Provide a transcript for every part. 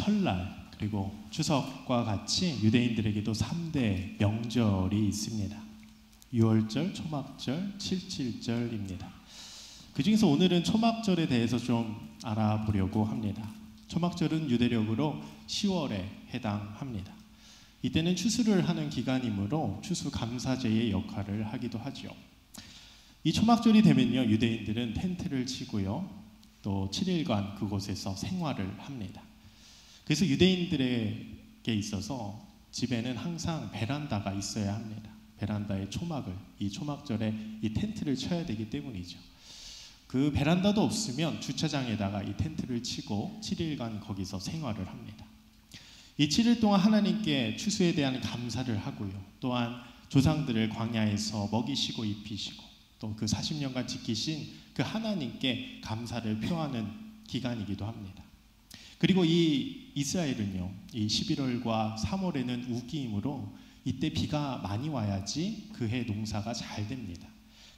설날 그리고 추석과 같이 유대인들에게도 3대 명절이 있습니다. 유월절, 초막절, 칠칠절입니다. 그 중에서 오늘은 초막절에 대해서 좀 알아보려고 합니다. 초막절은 유대력으로 10월에 해당합니다. 이때는 추수를 하는 기간이므로 추수감사제의 역할을 하기도 하죠. 이 초막절이 되면요, 유대인들은 텐트를 치고요, 또 7일간 그곳에서 생활을 합니다. 그래서 유대인들에게 있어서 집에는 항상 베란다가 있어야 합니다. 베란다에 초막을, 이 초막절에 이 텐트를 쳐야 되기 때문이죠. 그 베란다도 없으면 주차장에다가 이 텐트를 치고 7일간 거기서 생활을 합니다. 이 7일 동안 하나님께 추수에 대한 감사를 하고요, 또한 조상들을 광야에서 먹이시고 입히시고 또 그 40년간 지키신 그 하나님께 감사를 표하는 기간이기도 합니다. 그리고 이 이스라엘은요, 이 11월과 3월에는 우기이므로 이때 비가 많이 와야지 그해 농사가 잘 됩니다.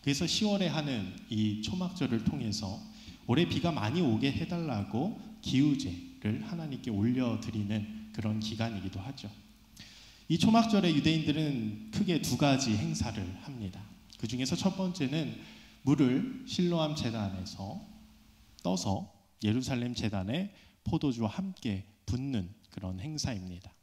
그래서 10월에 하는 이 초막절을 통해서 올해 비가 많이 오게 해달라고 기우제를 하나님께 올려드리는 그런 기간이기도 하죠. 이 초막절에 유대인들은 크게 두 가지 행사를 합니다. 그 중에서 첫 번째는 물을 실로암 제단에서 떠서 예루살렘 제단에 포도주와 함께 붓는 그런 행사입니다.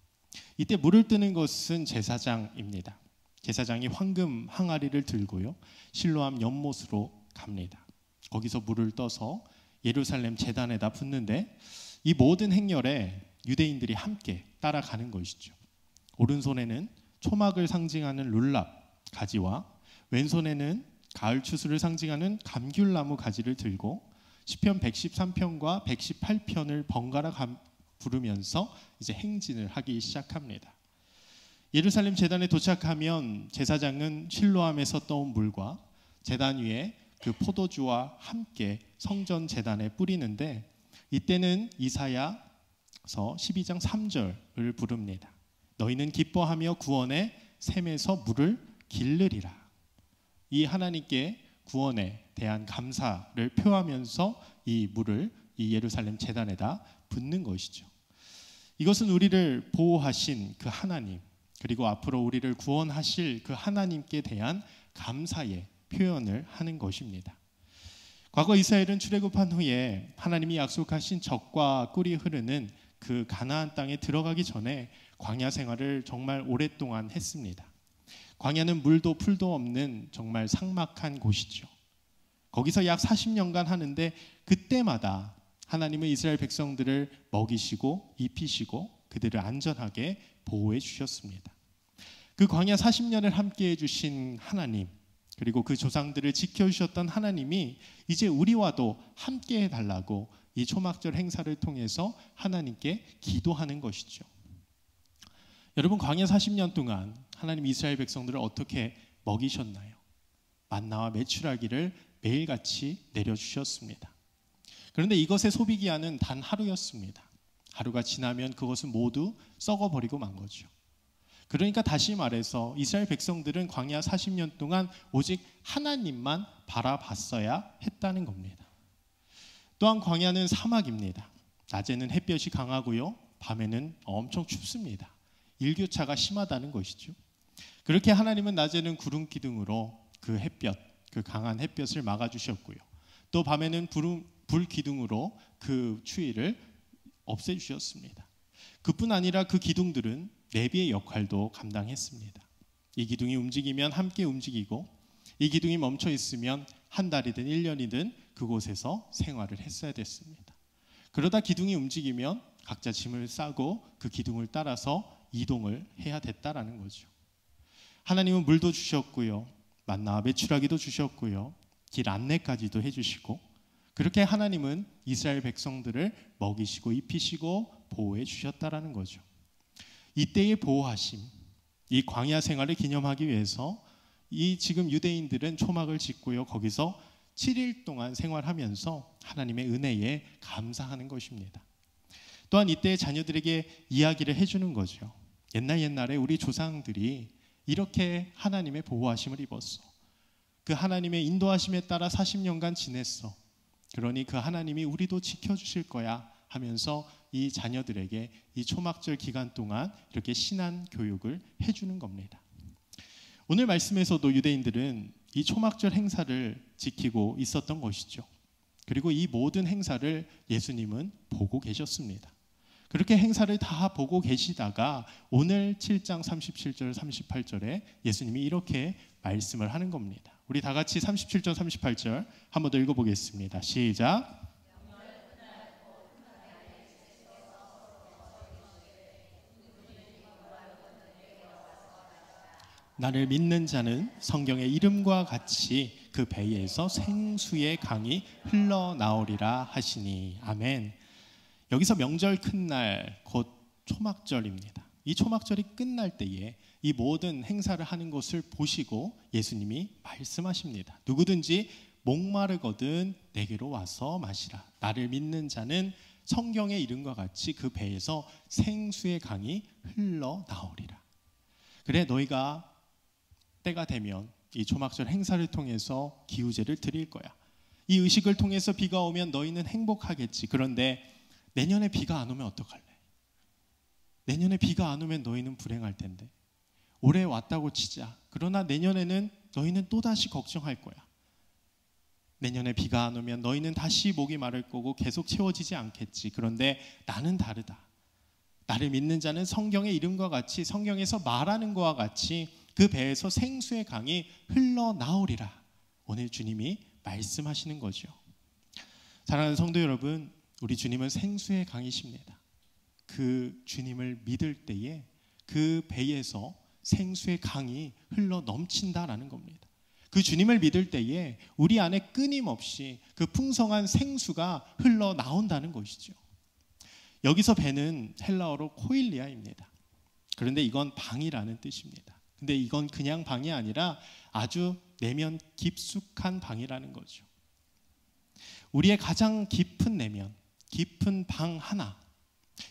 이때 물을 뜨는 것은 제사장입니다. 제사장이 황금 항아리를 들고요, 실로암 연못으로 갑니다. 거기서 물을 떠서 예루살렘 제단에다 붓는데, 이 모든 행렬에 유대인들이 함께 따라가는 것이죠. 오른손에는 초막을 상징하는 룰랍 가지와 왼손에는 가을 추수를 상징하는 감귤나무 가지를 들고 시편 113편과 118편을 번갈아 부르면서 이제 행진을 하기 시작합니다. 예루살렘 제단에 도착하면 제사장은 실로암에서 떠온 물과 제단 위에 그 포도주와 함께 성전 제단에 뿌리는데, 이때는 이사야서 12장 3절을 부릅니다. 너희는 기뻐하며 구원의 샘에서 물을 기르리라. 이 하나님께 구원에 대한 감사를 표하면서 이 물을 이 예루살렘 제단에다 붓는 것이죠. 이것은 우리를 보호하신 그 하나님, 그리고 앞으로 우리를 구원하실 그 하나님께 대한 감사의 표현을 하는 것입니다. 과거 이스라엘은 출애굽한 후에 하나님이 약속하신 젖과 꿀이 흐르는 그 가나안 땅에 들어가기 전에 광야 생활을 정말 오랫동안 했습니다. 광야는 물도 풀도 없는 정말 삭막한 곳이죠. 거기서 약 40년간 하는데, 그때마다 하나님은 이스라엘 백성들을 먹이시고 입히시고 그들을 안전하게 보호해 주셨습니다. 그 광야 40년을 함께해 주신 하나님, 그리고 그 조상들을 지켜주셨던 하나님이 이제 우리와도 함께해 달라고 이 초막절 행사를 통해서 하나님께 기도하는 것이죠. 여러분, 광야 40년 동안 하나님 이스라엘 백성들을 어떻게 먹이셨나요? 만나와 메추라기를 매일같이 내려주셨습니다. 그런데 이것의 소비기한은 단 하루였습니다. 하루가 지나면 그것은 모두 썩어버리고 만 거죠. 그러니까 다시 말해서 이스라엘 백성들은 광야 40년 동안 오직 하나님만 바라봤어야 했다는 겁니다. 또한 광야는 사막입니다. 낮에는 햇볕이 강하고요, 밤에는 엄청 춥습니다. 일교차가 심하다는 것이죠. 그렇게 하나님은 낮에는 구름 기둥으로 그 햇볕, 그 강한 햇볕을 막아주셨고요, 또 밤에는 불 기둥으로 그 추위를 없애주셨습니다. 그뿐 아니라 그 기둥들은 내비의 역할도 감당했습니다. 이 기둥이 움직이면 함께 움직이고, 이 기둥이 멈춰 있으면 한 달이든 1년이든 그곳에서 생활을 했어야 됐습니다. 그러다 기둥이 움직이면 각자 짐을 싸고 그 기둥을 따라서 이동을 해야 됐다라는 거죠. 하나님은 물도 주셨고요, 만나와 메추라기도 주셨고요, 길 안내까지도 해주시고, 그렇게 하나님은 이스라엘 백성들을 먹이시고 입히시고 보호해 주셨다라는 거죠. 이때의 보호하심, 이 광야 생활을 기념하기 위해서 이 지금 유대인들은 초막을 짓고요, 거기서 7일 동안 생활하면서 하나님의 은혜에 감사하는 것입니다. 또한 이때 자녀들에게 이야기를 해주는 거죠. 옛날에 우리 조상들이 이렇게 하나님의 보호하심을 입었어. 그 하나님의 인도하심에 따라 40년간 지냈어. 그러니 그 하나님이 우리도 지켜주실 거야 하면서 이 자녀들에게 이 초막절 기간 동안 이렇게 신안 교육을 해주는 겁니다. 오늘 말씀에서도 유대인들은 이 초막절 행사를 지키고 있었던 것이죠. 그리고 이 모든 행사를 예수님은 보고 계셨습니다. 그렇게 행사를 다 보고 계시다가 오늘 7장 37절 38절에 예수님이 이렇게 말씀을 하는 겁니다. 우리 다 같이 37절 38절 한 번 더 읽어보겠습니다. 시작. 나를 믿는 자는 성경의 이름과 같이 그 배에서 생수의 강이 흘러나오리라 하시니. 아멘. 여기서 명절 큰 날 곧 초막절입니다. 이 초막절이 끝날 때에 이 모든 행사를 하는 것을 보시고 예수님이 말씀하십니다. 누구든지 목마르거든 내게로 와서 마시라. 나를 믿는 자는 성경의 이름과 같이 그 배에서 생수의 강이 흘러나오리라. 그래 너희가 때가 되면 이 초막절 행사를 통해서 기우제를 드릴 거야. 이 의식을 통해서 비가 오면 너희는 행복하겠지. 그런데 내년에 비가 안 오면 어떡할래? 내년에 비가 안 오면 너희는 불행할 텐데. 올해 왔다고 치자. 그러나 내년에는 너희는 또다시 걱정할 거야. 내년에 비가 안 오면 너희는 다시 목이 마를 거고 계속 채워지지 않겠지. 그런데 나는 다르다. 나를 믿는 자는 성경의 이름과 같이 성경에서 말하는 것과 같이 그 배에서 생수의 강이 흘러나오리라. 오늘 주님이 말씀하시는 거죠. 사랑하는 성도 여러분, 우리 주님은 생수의 강이십니다. 그 주님을 믿을 때에 그 배에서 생수의 강이 흘러 넘친다라는 겁니다. 그 주님을 믿을 때에 우리 안에 끊임없이 그 풍성한 생수가 흘러나온다는 것이죠. 여기서 배는 헬라어로 코일리아입니다. 그런데 이건 방이라는 뜻입니다. 근데 이건 그냥 방이 아니라 아주 내면 깊숙한 방이라는 거죠. 우리의 가장 깊은 내면, 깊은 방 하나,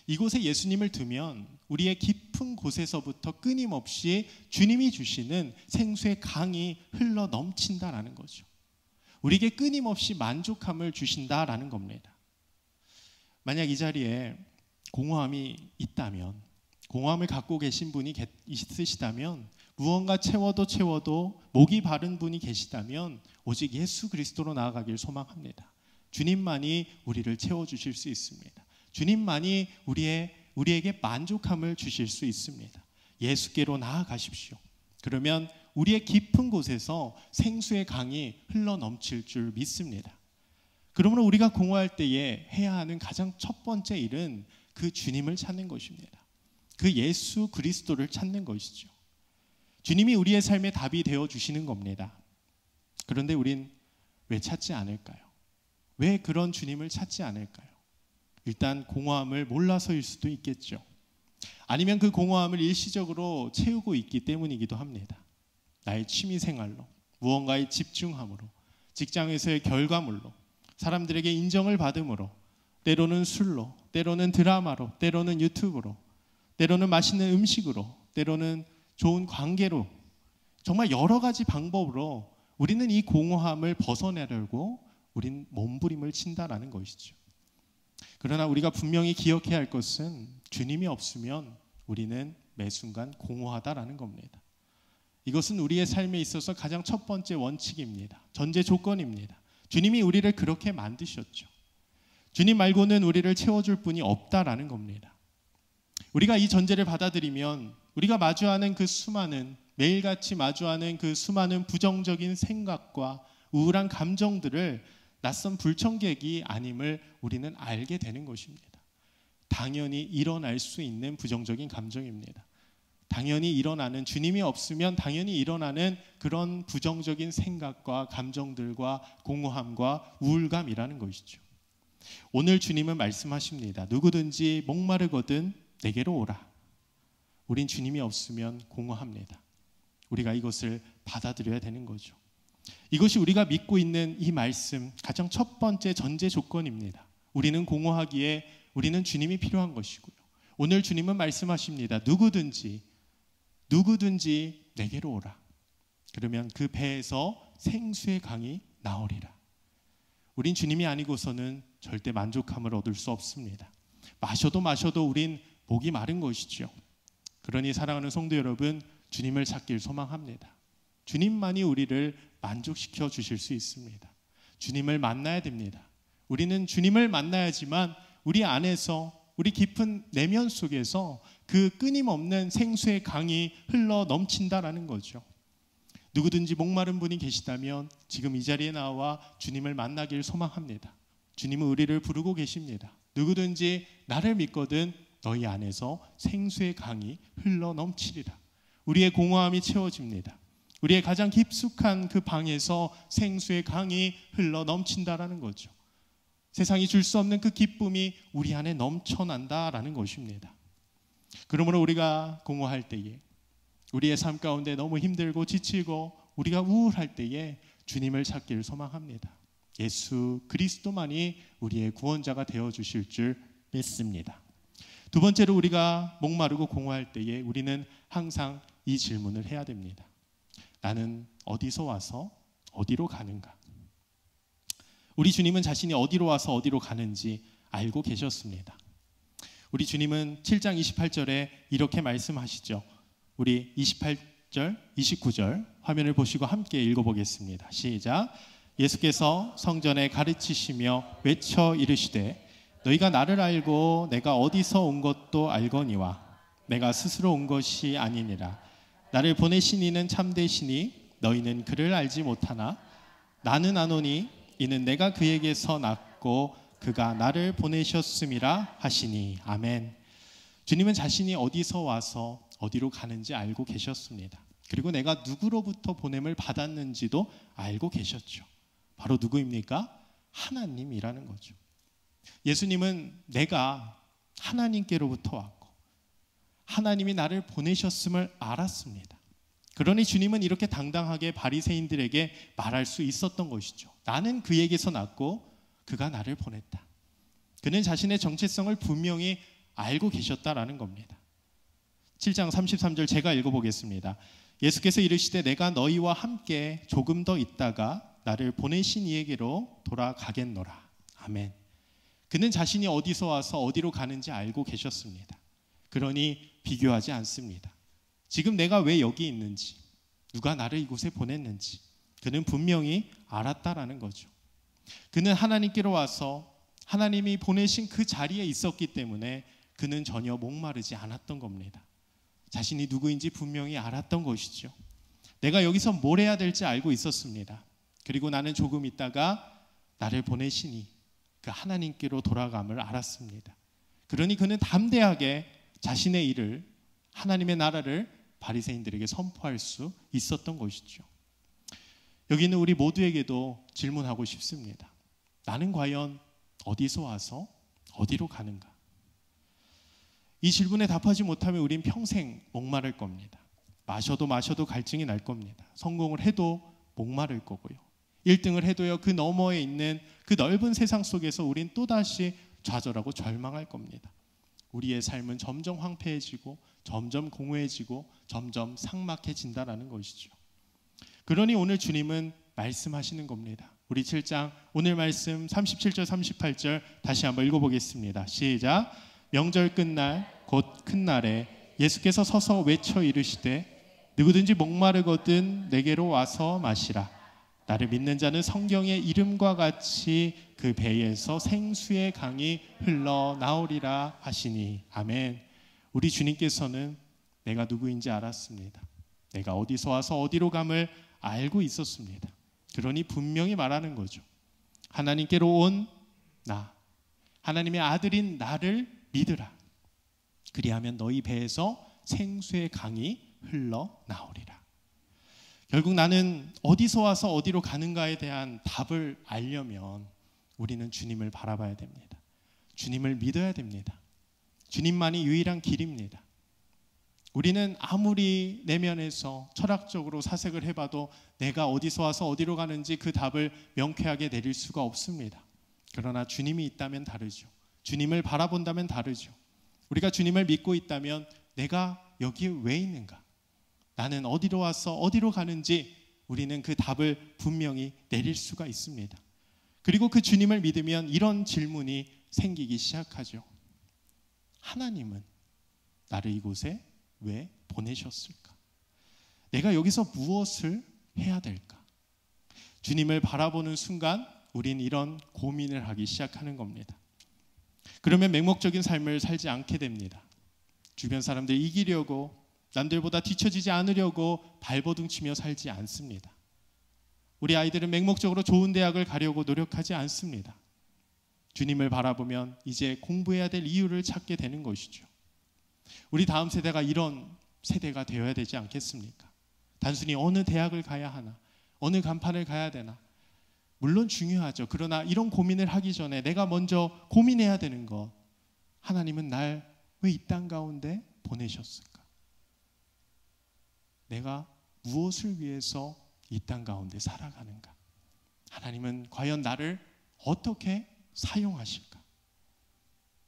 이곳에 예수님을 두면 우리의 깊은 곳에서부터 끊임없이 주님이 주시는 생수의 강이 흘러 넘친다라는 거죠. 우리에게 끊임없이 만족함을 주신다라는 겁니다. 만약 이 자리에 공허함이 있다면, 공허함을 갖고 계신 분이 있으시다면, 무언가 채워도 목이 마른 분이 계시다면 오직 예수 그리스도로 나아가길 소망합니다. 주님만이 우리를 채워주실 수 있습니다. 주님만이 우리에게 만족함을 주실 수 있습니다. 예수께로 나아가십시오. 그러면 우리의 깊은 곳에서 생수의 강이 흘러 넘칠 줄 믿습니다. 그러므로 우리가 공허할 때에 해야 하는 가장 첫 번째 일은 그 주님을 찾는 것입니다. 그 예수 그리스도를 찾는 것이죠. 주님이 우리의 삶의 답이 되어주시는 겁니다. 그런데 우린 왜 찾지 않을까요? 왜 그런 주님을 찾지 않을까요? 일단 공허함을 몰라서일 수도 있겠죠. 아니면 그 공허함을 일시적으로 채우고 있기 때문이기도 합니다. 나의 취미생활로, 무언가에 집중함으로, 직장에서의 결과물로, 사람들에게 인정을 받음으로, 때로는 술로, 때로는 드라마로, 때로는 유튜브로, 때로는 맛있는 음식으로, 때로는 좋은 관계로, 정말 여러 가지 방법으로 우리는 이 공허함을 벗어내려고 우린 몸부림을 친다라는 것이죠. 그러나 우리가 분명히 기억해야 할 것은 주님이 없으면 우리는 매 순간 공허하다라는 겁니다. 이것은 우리의 삶에 있어서 가장 첫 번째 원칙입니다. 전제 조건입니다. 주님이 우리를 그렇게 만드셨죠. 주님 말고는 우리를 채워줄 분이 없다라는 겁니다. 우리가 이 전제를 받아들이면 우리가 마주하는 그 수많은, 매일같이 마주하는 그 수많은 부정적인 생각과 우울한 감정들을 낯선 불청객이 아님을 우리는 알게 되는 것입니다. 당연히 일어날 수 있는 부정적인 감정입니다. 당연히 일어나는, 주님이 없으면 당연히 일어나는 그런 부정적인 생각과 감정들과 공허함과 우울감이라는 것이죠. 오늘 주님은 말씀하십니다. 누구든지 목마르거든 내게로 오라. 우린 주님이 없으면 공허합니다. 우리가 이것을 받아들여야 되는 거죠. 이것이 우리가 믿고 있는 이 말씀 가장 첫 번째 전제 조건입니다. 우리는 공허하기에 우리는 주님이 필요한 것이고요. 오늘 주님은 말씀하십니다. 누구든지 내게로 오라. 그러면 그 배에서 생수의 강이 나오리라. 우린 주님이 아니고서는 절대 만족함을 얻을 수 없습니다. 마셔도 마셔도 우린 목이 마른 것이죠. 그러니 사랑하는 성도 여러분, 주님을 찾길 소망합니다. 주님만이 우리를 만족시켜 주실 수 있습니다. 주님을 만나야 됩니다. 우리는 주님을 만나야지만 우리 안에서, 우리 깊은 내면 속에서 그 끊임없는 생수의 강이 흘러 넘친다라는 거죠. 누구든지 목마른 분이 계시다면 지금 이 자리에 나와 주님을 만나길 소망합니다. 주님은 우리를 부르고 계십니다. 누구든지 나를 믿거든 너희 안에서 생수의 강이 흘러 넘치리라. 우리의 공허함이 채워집니다. 우리의 가장 깊숙한 그 방에서 생수의 강이 흘러 넘친다라는 거죠. 세상이 줄 수 없는 그 기쁨이 우리 안에 넘쳐난다라는 것입니다. 그러므로 우리가 공허할 때에, 우리의 삶 가운데 너무 힘들고 지치고 우리가 우울할 때에 주님을 찾기를 소망합니다. 예수 그리스도만이 우리의 구원자가 되어주실 줄 믿습니다. 두 번째로 우리가 목마르고 공허할 때에 우리는 항상 이 질문을 해야 됩니다. 나는 어디서 와서 어디로 가는가? 우리 주님은 자신이 어디로 와서 어디로 가는지 알고 계셨습니다. 우리 주님은 7장 28절에 이렇게 말씀하시죠. 우리 28절, 29절 화면을 보시고 함께 읽어보겠습니다. 시작. 예수께서 성전에 가르치시며 외쳐 이르시되 너희가 나를 알고 내가 어디서 온 것도 알거니와 내가 스스로 온 것이 아니니라. 나를 보내신 이는 참되시니 너희는 그를 알지 못하나 나는 아노니 이는 내가 그에게서 났고 그가 나를 보내셨음이라 하시니. 아멘. 주님은 자신이 어디서 와서 어디로 가는지 알고 계셨습니다. 그리고 내가 누구로부터 보냄을 받았는지도 알고 계셨죠. 바로 누구입니까? 하나님이라는 거죠. 예수님은 내가 하나님께로부터 왔고 하나님이 나를 보내셨음을 알았습니다. 그러니 주님은 이렇게 당당하게 바리새인들에게 말할 수 있었던 것이죠. 나는 그에게서 났고 그가 나를 보냈다. 그는 자신의 정체성을 분명히 알고 계셨다라는 겁니다. 7장 33절 제가 읽어보겠습니다. 예수께서 이르시되 내가 너희와 함께 조금 더 있다가 나를 보내신 이에게로 돌아가겠노라. 아멘. 그는 자신이 어디서 와서 어디로 가는지 알고 계셨습니다. 그러니 비교하지 않습니다. 지금 내가 왜 여기 있는지, 누가 나를 이곳에 보냈는지 그는 분명히 알았다라는 거죠. 그는 하나님께로 와서 하나님이 보내신 그 자리에 있었기 때문에 그는 전혀 목마르지 않았던 겁니다. 자신이 누구인지 분명히 알았던 것이죠. 내가 여기서 뭘 해야 될지 알고 있었습니다. 그리고 나는 조금 있다가 나를 보내시니 그 하나님께로 돌아감을 알았습니다. 그러니 그는 담대하게 자신의 일을, 하나님의 나라를 바리새인들에게 선포할 수 있었던 것이죠. 여기 있는 우리 모두에게도 질문하고 싶습니다. 나는 과연 어디서 와서 어디로 가는가? 이 질문에 답하지 못하면 우린 평생 목마를 겁니다. 마셔도 마셔도 갈증이 날 겁니다. 성공을 해도 목마를 거고요. 1등을 해도요, 그 너머에 있는 그 넓은 세상 속에서 우린 또다시 좌절하고 절망할 겁니다. 우리의 삶은 점점 황폐해지고 점점 공허해지고 점점 삭막해진다라는 것이죠. 그러니 오늘 주님은 말씀하시는 겁니다. 우리 7장 오늘 말씀 37절 38절 다시 한번 읽어보겠습니다. 시작. 명절 끝날 곧 큰 날에 예수께서 서서 외쳐 이르시되 누구든지 목마르거든 내게로 와서 마시라. 나를 믿는 자는 성경의 이름과 같이 그 배에서 생수의 강이 흘러나오리라 하시니. 아멘. 우리 주님께서는 내가 누구인지 알았습니다. 내가 어디서 와서 어디로 감을 알고 있었습니다. 그러니 분명히 말하는 거죠. 하나님께로 온 나, 하나님의 아들인 나를 믿으라. 그리하면 너희 배에서 생수의 강이 흘러나오리라. 결국 나는 어디서 와서 어디로 가는가에 대한 답을 알려면 우리는 주님을 바라봐야 됩니다. 주님을 믿어야 됩니다. 주님만이 유일한 길입니다. 우리는 아무리 내면에서 철학적으로 사색을 해봐도 내가 어디서 와서 어디로 가는지 그 답을 명쾌하게 내릴 수가 없습니다. 그러나 주님이 있다면 다르죠. 주님을 바라본다면 다르죠. 우리가 주님을 믿고 있다면 내가 여기에 왜 있는가? 나는 어디로 와서 어디로 가는지 우리는 그 답을 분명히 내릴 수가 있습니다. 그리고 그 주님을 믿으면 이런 질문이 생기기 시작하죠. 하나님은 나를 이곳에 왜 보내셨을까? 내가 여기서 무엇을 해야 될까? 주님을 바라보는 순간 우린 이런 고민을 하기 시작하는 겁니다. 그러면 맹목적인 삶을 살지 않게 됩니다. 주변 사람들 이기려고, 남들보다 뒤처지지 않으려고 발버둥치며 살지 않습니다. 우리 아이들은 맹목적으로 좋은 대학을 가려고 노력하지 않습니다. 주님을 바라보면 이제 공부해야 될 이유를 찾게 되는 것이죠. 우리 다음 세대가 이런 세대가 되어야 되지 않겠습니까? 단순히 어느 대학을 가야 하나, 어느 간판을 가야 되나, 물론 중요하죠. 그러나 이런 고민을 하기 전에 내가 먼저 고민해야 되는 것, 하나님은 날 왜 이 땅 가운데 보내셨을까? 내가 무엇을 위해서 이 땅 가운데 살아가는가? 하나님은 과연 나를 어떻게 사용하실까?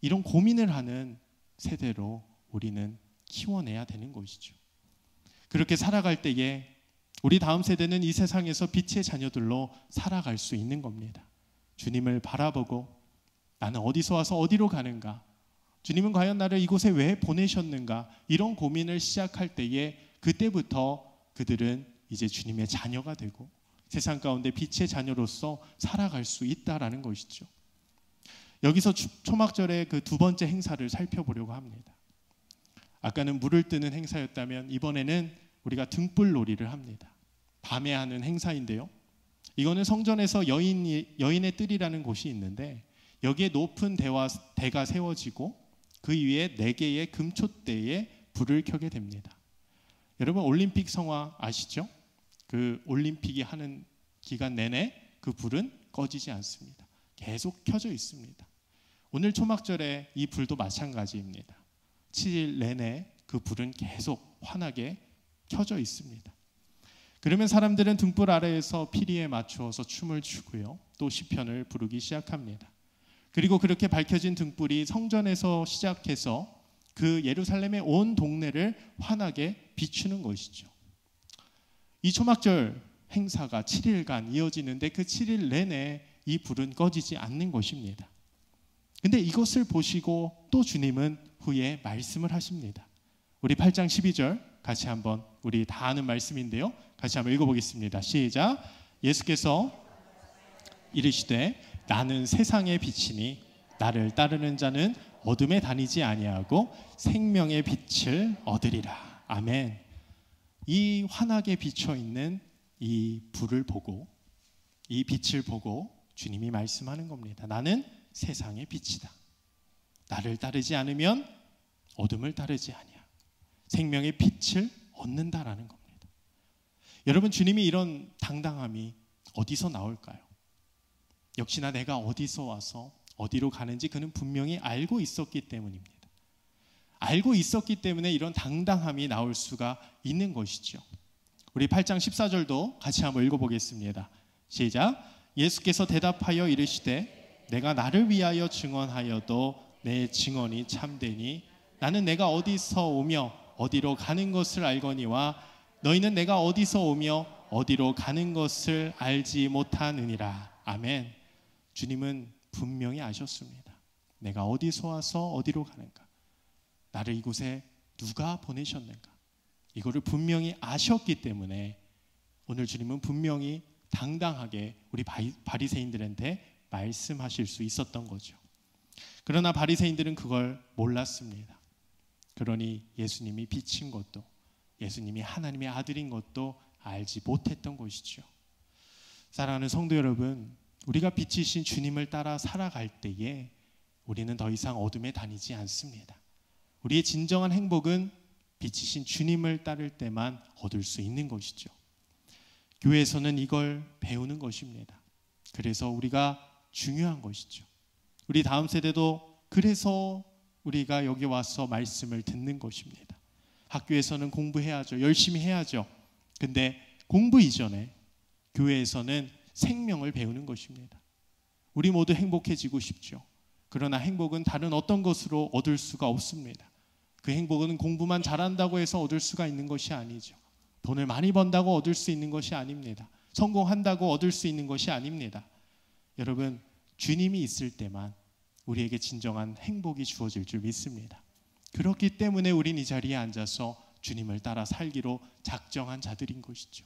이런 고민을 하는 세대로 우리는 키워내야 되는 것이죠. 그렇게 살아갈 때에 우리 다음 세대는 이 세상에서 빛의 자녀들로 살아갈 수 있는 겁니다. 주님을 바라보고 나는 어디서 와서 어디로 가는가? 주님은 과연 나를 이곳에 왜 보내셨는가? 이런 고민을 시작할 때에 그때부터 그들은 이제 주님의 자녀가 되고 세상 가운데 빛의 자녀로서 살아갈 수 있다라는 것이죠. 여기서 초막절의 그 두 번째 행사를 살펴보려고 합니다. 아까는 물을 뜨는 행사였다면 이번에는 우리가 등불놀이를 합니다. 밤에 하는 행사인데요. 이거는 성전에서 여인의 뜰이라는 곳이 있는데 여기에 높은 대가 세워지고 그 위에 4개의 금촛대에 불을 켜게 됩니다. 여러분 올림픽 성화 아시죠? 그 올림픽이 하는 기간 내내 그 불은 꺼지지 않습니다. 계속 켜져 있습니다. 오늘 초막절에 이 불도 마찬가지입니다. 7일 내내 그 불은 계속 환하게 켜져 있습니다. 그러면 사람들은 등불 아래에서 피리에 맞추어서 춤을 추고요. 또 시편을 부르기 시작합니다. 그리고 그렇게 밝혀진 등불이 성전에서 시작해서 그 예루살렘의 온 동네를 환하게 비추는 것이죠. 이 초막절 행사가 7일간 이어지는데 그 7일 내내 이 불은 꺼지지 않는 것입니다. 근데 이것을 보시고 또 주님은 후에 말씀을 하십니다. 우리 8장 12절 같이 한번 우리 다 아는 말씀인데요. 같이 한번 읽어보겠습니다. 시작. 예수께서 이르시되 나는 세상의 빛이니 나를 따르는 자는 어둠에 다니지 아니하고 생명의 빛을 얻으리라. 아멘. 이 환하게 비춰 있는 이 불을 보고 이 빛을 보고 주님이 말씀하는 겁니다. 나는 세상의 빛이다. 나를 따르지 않으면 어둠을 따르지 아니야. 생명의 빛을 얻는다라는 겁니다. 여러분 주님이 이런 당당함이 어디서 나올까요? 역시나 내가 어디서 와서 어디로 가는지 그는 분명히 알고 있었기 때문입니다. 알고 있었기 때문에 이런 당당함이 나올 수가 있는 것이죠. 우리 8장 14절도 같이 한번 읽어보겠습니다. 시작. 예수께서 대답하여 이르시되 내가 나를 위하여 증언하여도 내 증언이 참되니 나는 내가 어디서 오며 어디로 가는 것을 알거니와 너희는 내가 어디서 오며 어디로 가는 것을 알지 못하느니라. 아멘. 주님은 분명히 아셨습니다. 내가 어디서 와서 어디로 가는가? 나를 이곳에 누가 보내셨는가? 이거를 분명히 아셨기 때문에 오늘 주님은 분명히 당당하게 우리 바리새인들한테 말씀하실 수 있었던 거죠. 그러나 바리새인들은 그걸 몰랐습니다. 그러니 예수님이 빛인 것도 예수님이 하나님의 아들인 것도 알지 못했던 것이죠. 사랑하는 성도 여러분, 우리가 빛이신 주님을 따라 살아갈 때에 우리는 더 이상 어둠에 다니지 않습니다. 우리의 진정한 행복은 빛이신 주님을 따를 때만 얻을 수 있는 것이죠. 교회에서는 이걸 배우는 것입니다. 그래서 우리가 중요한 것이죠. 우리 다음 세대도 그래서 우리가 여기 와서 말씀을 듣는 것입니다. 학교에서는 공부해야죠. 열심히 해야죠. 근데 공부 이전에 교회에서는 생명을 배우는 것입니다. 우리 모두 행복해지고 싶죠. 그러나 행복은 다른 어떤 것으로 얻을 수가 없습니다. 그 행복은 공부만 잘한다고 해서 얻을 수가 있는 것이 아니죠. 돈을 많이 번다고 얻을 수 있는 것이 아닙니다. 성공한다고 얻을 수 있는 것이 아닙니다. 여러분, 주님이 있을 때만 우리에게 진정한 행복이 주어질 줄 믿습니다. 그렇기 때문에 우린 이 자리에 앉아서 주님을 따라 살기로 작정한 자들인 것이죠.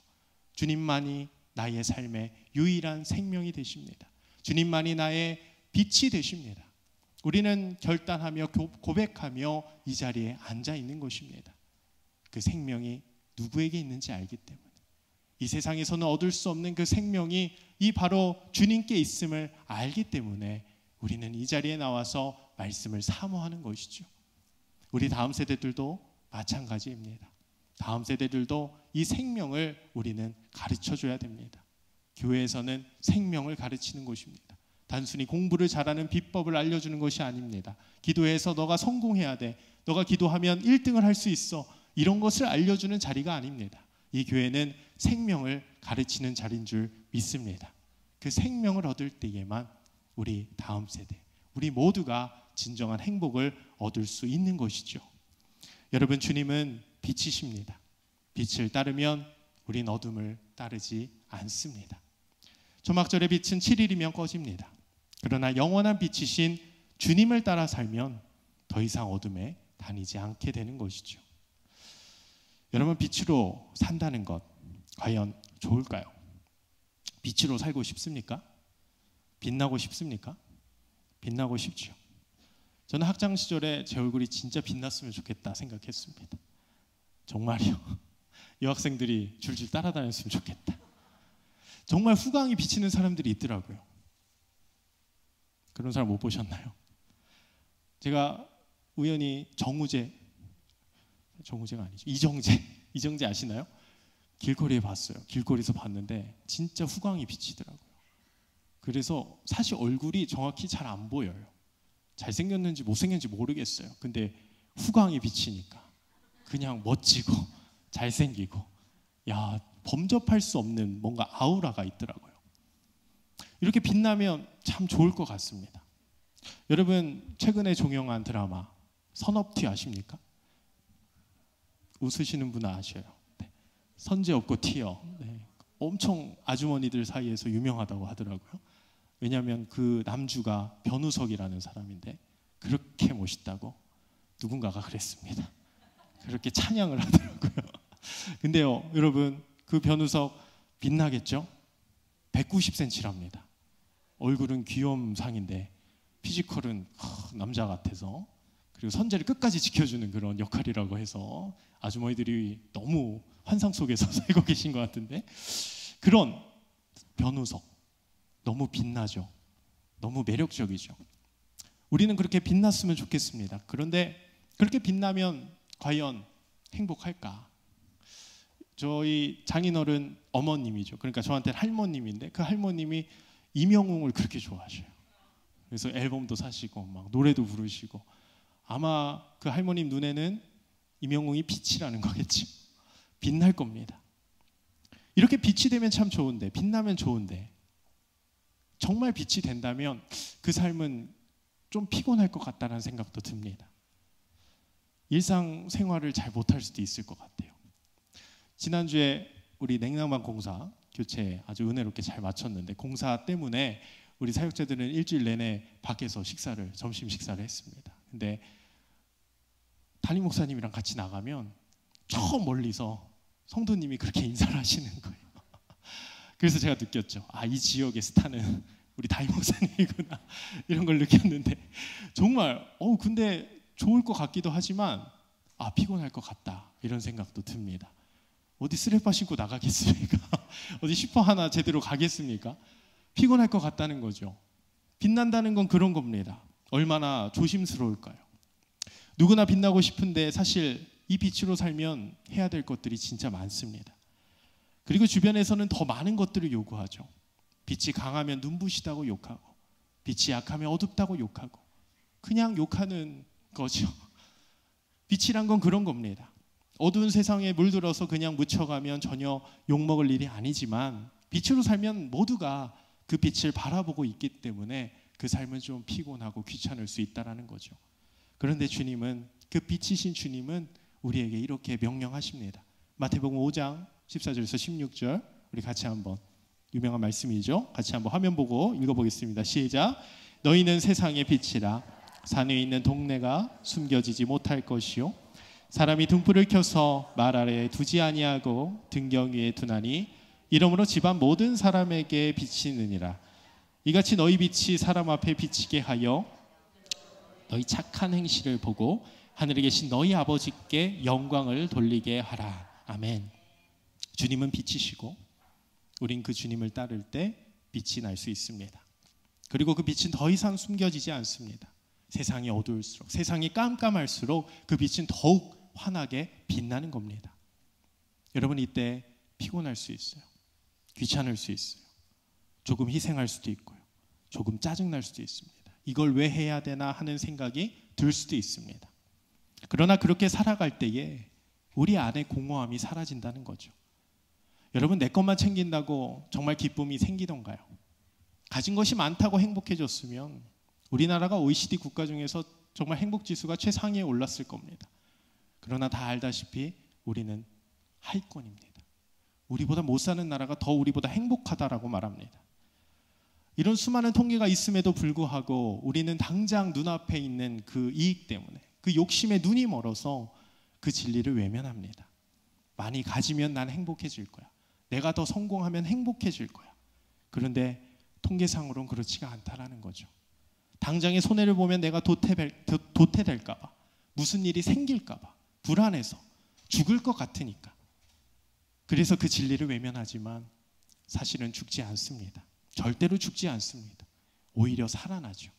주님만이 나의 삶의 유일한 생명이 되십니다. 주님만이 나의 빛이 되십니다. 우리는 결단하며 고백하며 이 자리에 앉아 있는 것입니다. 그 생명이 누구에게 있는지 알기 때문에, 이 세상에서는 얻을 수 없는 그 생명이 이 바로 주님께 있음을 알기 때문에 우리는 이 자리에 나와서 말씀을 사모하는 것이죠. 우리 다음 세대들도 마찬가지입니다. 다음 세대들도 이 생명을 우리는 가르쳐줘야 됩니다. 교회에서는 생명을 가르치는 곳입니다. 단순히 공부를 잘하는 비법을 알려주는 것이 아닙니다. 기도해서 너가 성공해야 돼, 너가 기도하면 1등을 할 수 있어, 이런 것을 알려주는 자리가 아닙니다. 이 교회는 생명을 가르치는 자리인 줄 믿습니다. 그 생명을 얻을 때에만 우리 다음 세대, 우리 모두가 진정한 행복을 얻을 수 있는 것이죠. 여러분, 주님은 빛이십니다. 빛을 따르면 우린 어둠을 따르지 않습니다. 초막절의 빛은 7일이면 꺼집니다. 그러나 영원한 빛이신 주님을 따라 살면 더 이상 어둠에 다니지 않게 되는 것이죠. 여러분, 빛으로 산다는 것 과연 좋을까요? 빛으로 살고 싶습니까? 빛나고 싶습니까? 빛나고 싶죠. 저는 학창 시절에 제 얼굴이 진짜 빛났으면 좋겠다 생각했습니다. 정말이요. 여학생들이 줄줄 따라다녔으면 좋겠다. 정말 후광이 비치는 사람들이 있더라고요. 그런 사람 못 보셨나요? 제가 우연히 정우재가 아니죠, 이정재 아시나요? 길거리에 봤어요. 길거리에서 봤는데 진짜 후광이 비치더라고요. 그래서 사실 얼굴이 정확히 잘 안 보여요. 잘생겼는지 못생겼는지 모르겠어요. 근데 후광이 비치니까 그냥 멋지고 잘생기고, 야, 범접할 수 없는 뭔가 아우라가 있더라고요. 이렇게 빛나면 참 좋을 것 같습니다. 여러분, 최근에 종영한 드라마 선업티 아십니까? 웃으시는 분은 아셔요. 네. 선제 없고 티어. 네. 엄청 아주머니들 사이에서 유명하다고 하더라고요. 왜냐하면 그 남주가 변우석이라는 사람인데 그렇게 멋있다고 누군가가 그랬습니다. 그렇게 찬양을 하더라고요. 근데요, 여러분, 그 변우석 빛나겠죠? 190cm랍니다. 얼굴은 귀염상인데 피지컬은 남자 같아서, 그리고 선제를 끝까지 지켜주는 그런 역할이라고 해서 아주머니들이 너무 환상 속에서 살고 계신 것 같은데, 그런 변우석 너무 빛나죠. 너무 매력적이죠. 우리는 그렇게 빛났으면 좋겠습니다. 그런데 그렇게 빛나면 과연 행복할까? 저희 장인어른 어머님이죠. 그러니까 저한테는 할머님인데 그 할머님이 임영웅을 그렇게 좋아하셔요. 그래서 앨범도 사시고 막 노래도 부르시고, 아마 그 할머님 눈에는 임영웅이 빛이라는 거겠죠. 빛날 겁니다. 이렇게 빛이 되면 참 좋은데, 빛나면 좋은데, 정말 빛이 된다면 그 삶은 좀 피곤할 것 같다는 생각도 듭니다. 일상생활을 잘 못할 수도 있을 것 같아요. 지난주에 우리 냉난방 공사 교체 아주 은혜롭게 잘 마쳤는데, 공사 때문에 우리 사역자들은 일주일 내내 밖에서 점심 식사를 했습니다. 근데 담임 목사님이랑 같이 나가면 저 멀리서 성도님이 그렇게 인사를 하시는 거예요. 그래서 제가 느꼈죠. 아, 이 지역의 스타는 우리 담임 목사님이구나, 이런 걸 느꼈는데, 정말 근데 좋을 것 같기도 하지만 피곤할 것 같다, 이런 생각도 듭니다. 어디 슬리퍼 신고 나가겠습니까? 어디 슈퍼 하나 제대로 가겠습니까? 피곤할 것 같다는 거죠. 빛난다는 건 그런 겁니다. 얼마나 조심스러울까요? 누구나 빛나고 싶은데 사실 이 빛으로 살면 해야 될 것들이 진짜 많습니다. 그리고 주변에서는 더 많은 것들을 요구하죠. 빛이 강하면 눈부시다고 욕하고, 빛이 약하면 어둡다고 욕하고, 그냥 욕하는 거죠. 빛이란 건 그런 겁니다. 어두운 세상에 물들어서 그냥 묻혀가면 전혀 욕먹을 일이 아니지만, 빛으로 살면 모두가 그 빛을 바라보고 있기 때문에 그 삶은 좀 피곤하고 귀찮을 수 있다는 거죠. 그런데 주님은, 그 빛이신 주님은 우리에게 이렇게 명령하십니다. 마태복음 5장 14절에서 16절, 우리 같이 한번, 유명한 말씀이죠. 같이 한번 화면 보고 읽어보겠습니다. 시작. 너희는 세상의 빛이라. 산에 있는 동네가 숨겨지지 못할 것이요 사람이 등불을 켜서 말 아래에 두지 아니하고 등경 위에 두나니 이러므로 집안 모든 사람에게 비치느니라. 이같이 너희 빛이 사람 앞에 비치게 하여 너희 착한 행실을 보고 하늘에 계신 너희 아버지께 영광을 돌리게 하라. 아멘. 주님은 빛이시고 우린 그 주님을 따를 때 빛이 날 수 있습니다. 그리고 그 빛은 더 이상 숨겨지지 않습니다. 세상이 어두울수록, 세상이 깜깜할수록 그 빛은 더욱 환하게 빛나는 겁니다. 여러분, 이때 피곤할 수 있어요. 귀찮을 수 있어요. 조금 희생할 수도 있고요. 조금 짜증날 수도 있습니다. 이걸 왜 해야 되나 하는 생각이 들 수도 있습니다. 그러나 그렇게 살아갈 때에 우리 안에 공허함이 사라진다는 거죠. 여러분, 내 것만 챙긴다고 정말 기쁨이 생기던가요? 가진 것이 많다고 행복해졌으면 우리나라가 OECD 국가 중에서 정말 행복지수가 최상위에 올랐을 겁니다. 그러나 다 알다시피 우리는 하위권입니다. 우리보다 못 사는 나라가 더 우리보다 행복하다라고 말합니다. 이런 수많은 통계가 있음에도 불구하고 우리는 당장 눈앞에 있는 그 이익 때문에, 그 욕심에 눈이 멀어서 그 진리를 외면합니다. 많이 가지면 난 행복해질 거야. 내가 더 성공하면 행복해질 거야. 그런데 통계상으로는 그렇지가 않다라는 거죠. 당장의 손해를 보면 내가 도태될까 봐, 무슨 일이 생길까 봐 불안해서 죽을 것 같으니까. 그래서 그 진리를 외면하지만 사실은 죽지 않습니다. 절대로 죽지 않습니다. 오히려 살아나죠.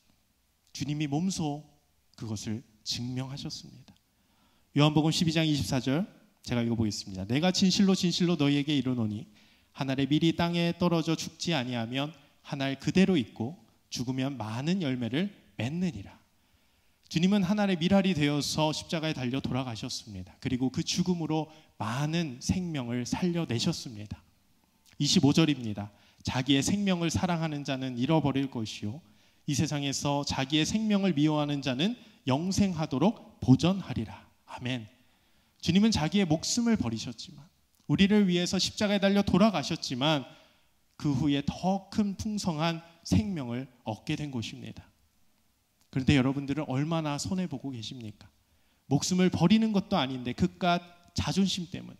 주님이 몸소 그것을 증명하셨습니다. 요한복음 12장 24절 제가 읽어보겠습니다. 내가 진실로 진실로 너희에게 이르노니 한 알의 밀이 땅에 떨어져 죽지 아니하면 한 알 그대로 있고 죽으면 많은 열매를 맺느니라. 주님은 한 알의 밀알이 되어서 십자가에 달려 돌아가셨습니다. 그리고 그 죽음으로 많은 생명을 살려내셨습니다. 25절입니다. 자기의 생명을 사랑하는 자는 잃어버릴 것이요 이 세상에서 자기의 생명을 미워하는 자는 영생하도록 보전하리라. 아멘. 주님은 자기의 목숨을 버리셨지만, 우리를 위해서 십자가에 달려 돌아가셨지만 그 후에 더 큰 풍성한 생명을 얻게 된 것입니다. 그런데 여러분들은 얼마나 손해보고 계십니까? 목숨을 버리는 것도 아닌데 그깟 자존심 때문에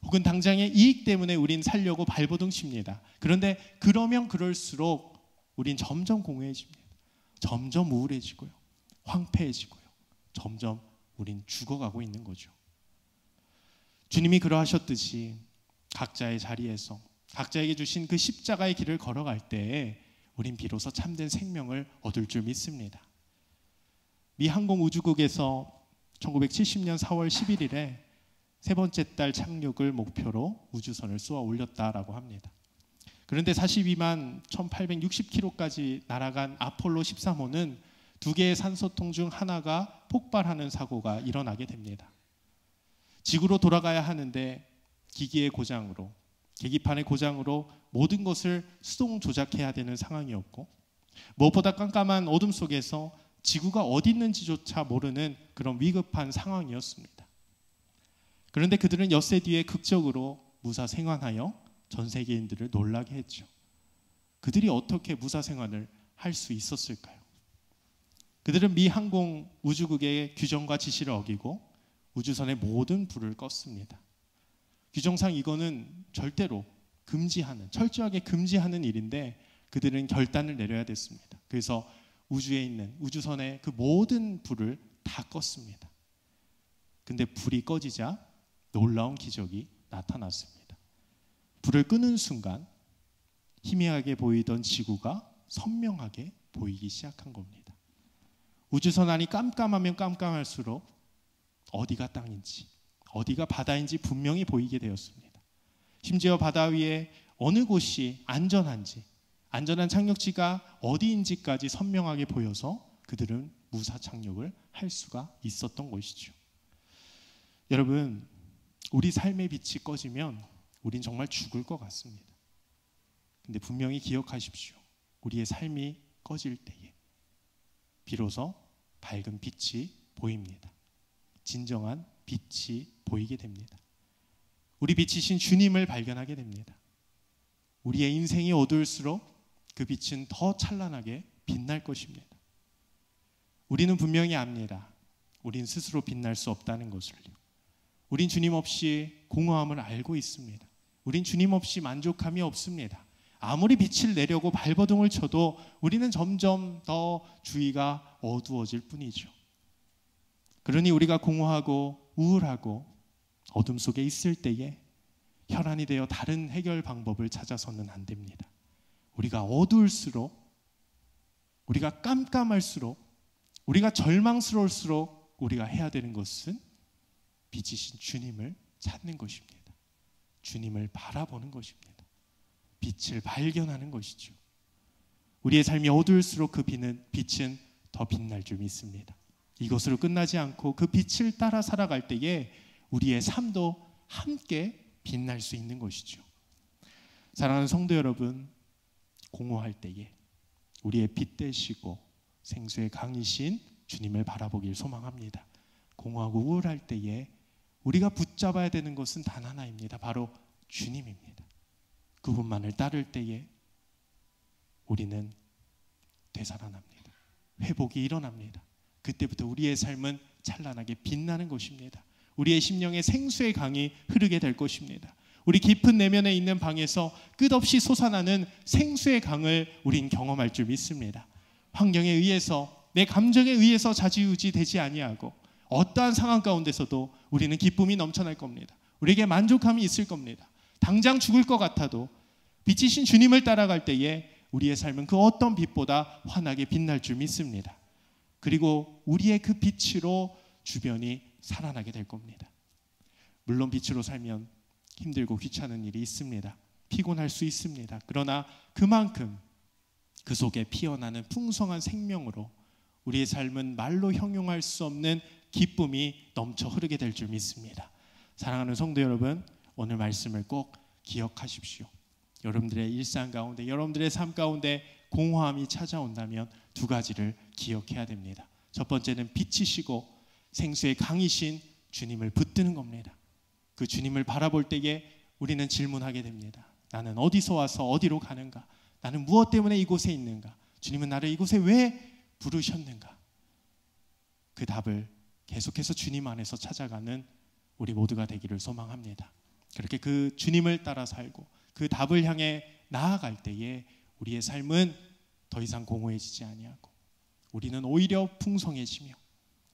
혹은 당장의 이익 때문에 우린 살려고 발버둥 칩니다. 그런데 그러면 그럴수록 우린 점점 공허해집니다. 점점 우울해지고요. 황폐해지고요. 점점 우린 죽어가고 있는 거죠. 주님이 그러하셨듯이 각자의 자리에서 각자에게 주신 그 십자가의 길을 걸어갈 때에 우린 비로소 참된 생명을 얻을 줄 믿습니다. 미 항공우주국에서 1970년 4월 11일에 세 번째 달 착륙을 목표로 우주선을 쏘아 올렸다라고 합니다. 그런데 42만 1860km까지 날아간 아폴로 13호는 두 개의 산소통 중 하나가 폭발하는 사고가 일어나게 됩니다. 지구로 돌아가야 하는데 기기의 고장으로, 계기판의 고장으로 모든 것을 수동 조작해야 되는 상황이었고, 무엇보다 깜깜한 어둠 속에서 지구가 어디 있는지조차 모르는 그런 위급한 상황이었습니다. 그런데 그들은 엿새 뒤에 극적으로 무사 생還하여 전 세계인들을 놀라게 했죠. 그들이 어떻게 무사 생환을 할 수 있었을까요? 그들은 미 항공 우주국의 규정과 지시를 어기고 우주선의 모든 불을 껐습니다. 규정상 이거는 절대로 금지하는, 철저하게 금지하는 일인데 그들은 결단을 내려야 됐습니다. 그래서 우주에 있는 우주선의 그 모든 불을 다 껐습니다. 근데 불이 꺼지자 놀라운 기적이 나타났습니다. 불을 끄는 순간 희미하게 보이던 지구가 선명하게 보이기 시작한 겁니다. 우주선 안이 깜깜하면 깜깜할수록 어디가 땅인지, 어디가 바다인지 분명히 보이게 되었습니다. 심지어 바다 위에 어느 곳이 안전한지, 안전한 착륙지가 어디인지까지 선명하게 보여서 그들은 무사 착륙을 할 수가 있었던 것이죠. 여러분, 우리 삶의 빛이 꺼지면 우린 정말 죽을 것 같습니다. 근데 분명히 기억하십시오. 우리의 삶이 꺼질 때에 비로소 밝은 빛이 보입니다. 진정한 빛이 보이게 됩니다. 우리 빛이신 주님을 발견하게 됩니다. 우리의 인생이 어두울수록 그 빛은 더 찬란하게 빛날 것입니다. 우리는 분명히 압니다. 우린 스스로 빛날 수 없다는 것을요. 우린 주님 없이 공허함을 알고 있습니다. 우린 주님 없이 만족함이 없습니다. 아무리 빛을 내려고 발버둥을 쳐도 우리는 점점 더 주위가 어두워질 뿐이죠. 그러니 우리가 공허하고 우울하고 어둠 속에 있을 때에 혈안이 되어 다른 해결 방법을 찾아서는 안 됩니다. 우리가 어두울수록, 우리가 깜깜할수록, 우리가 절망스러울수록 우리가 해야 되는 것은 빛이신 주님을 찾는 것입니다. 주님을 바라보는 것입니다. 빛을 발견하는 것이죠. 우리의 삶이 어두울수록 그 빛은 더 빛날 줄 믿습니다. 이것으로 끝나지 않고 그 빛을 따라 살아갈 때에 우리의 삶도 함께 빛날 수 있는 것이죠. 사랑하는 성도 여러분, 공허할 때에 우리의 빛 되시고 생수의 강이신 주님을 바라보길 소망합니다. 공허하고 우울할 때에 우리가 붙잡아야 되는 것은 단 하나입니다. 바로 주님입니다. 그분만을 따를 때에 우리는 되살아납니다. 회복이 일어납니다. 그때부터 우리의 삶은 찬란하게 빛나는 것입니다. 우리의 심령에 생수의 강이 흐르게 될 것입니다. 우리 깊은 내면에 있는 방에서 끝없이 솟아나는 생수의 강을 우린 경험할 줄 믿습니다. 환경에 의해서, 내 감정에 의해서 좌지우지 되지 아니하고 어떠한 상황 가운데서도 우리는 기쁨이 넘쳐날 겁니다. 우리에게 만족함이 있을 겁니다. 당장 죽을 것 같아도 빛이신 주님을 따라갈 때에 우리의 삶은 그 어떤 빛보다 환하게 빛날 줄 믿습니다. 그리고 우리의 그 빛으로 주변이 살아나게 될 겁니다. 물론 빛으로 살면 힘들고 귀찮은 일이 있습니다. 피곤할 수 있습니다. 그러나 그만큼 그 속에 피어나는 풍성한 생명으로 우리의 삶은 말로 형용할 수 없는 기쁨이 넘쳐 흐르게 될 줄 믿습니다. 사랑하는 성도 여러분, 오늘 말씀을 꼭 기억하십시오. 여러분들의 일상 가운데, 여러분들의 삶 가운데 공허함이 찾아온다면 두 가지를 기억해야 됩니다. 첫 번째는 빛이시고 생수의 강이신 주님을 붙드는 겁니다. 그 주님을 바라볼 때에 우리는 질문하게 됩니다. 나는 어디서 와서 어디로 가는가? 나는 무엇 때문에 이곳에 있는가? 주님은 나를 이곳에 왜 부르셨는가? 그 답을 계속해서 주님 안에서 찾아가는 우리 모두가 되기를 소망합니다. 그렇게 그 주님을 따라 살고 그 답을 향해 나아갈 때에 우리의 삶은 더 이상 공허해지지 아니하고 우리는 오히려 풍성해지며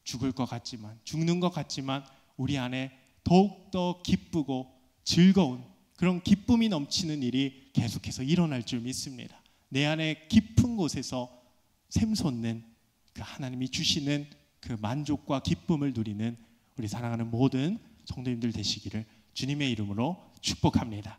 죽을 것 같지만, 죽는 것 같지만 우리 안에 더욱더 기쁘고 즐거운 그런 기쁨이 넘치는 일이 계속해서 일어날 줄 믿습니다. 내 안에 깊은 곳에서 샘솟는 그 하나님이 주시는 그 만족과 기쁨을 누리는 우리 사랑하는 모든 성도님들 되시기를 주님의 이름으로 축복합니다.